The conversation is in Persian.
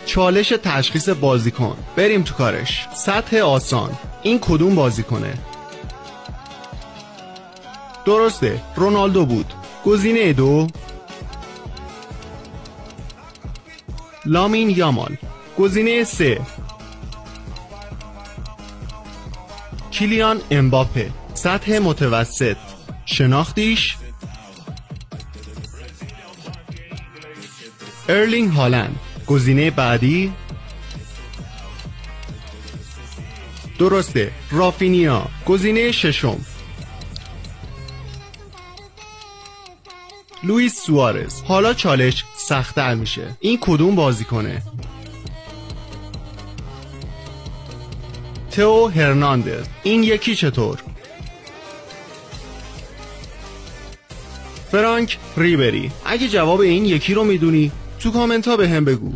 چالش تشخیص بازیکن. بریم تو کارش. سطح آسان. این کدوم بازیکنه؟ درسته، رونالدو بود. گزینه 2 لامین یامال. گزینه 3 کیلیان امباپه. سطح متوسط. شناختیش؟ ارلینگ هالند. گزینه بعدی؟ درسته، رافینیا. گزینه 6 لوئیس سوارز. حالا چالش سخت‌تر میشه. این کدوم بازیکنه؟ تئو هرناندز. این یکی چطور؟ فرانک ریبری. اگه جواب این یکی رو میدونی تو کامنت ها به هم بگو.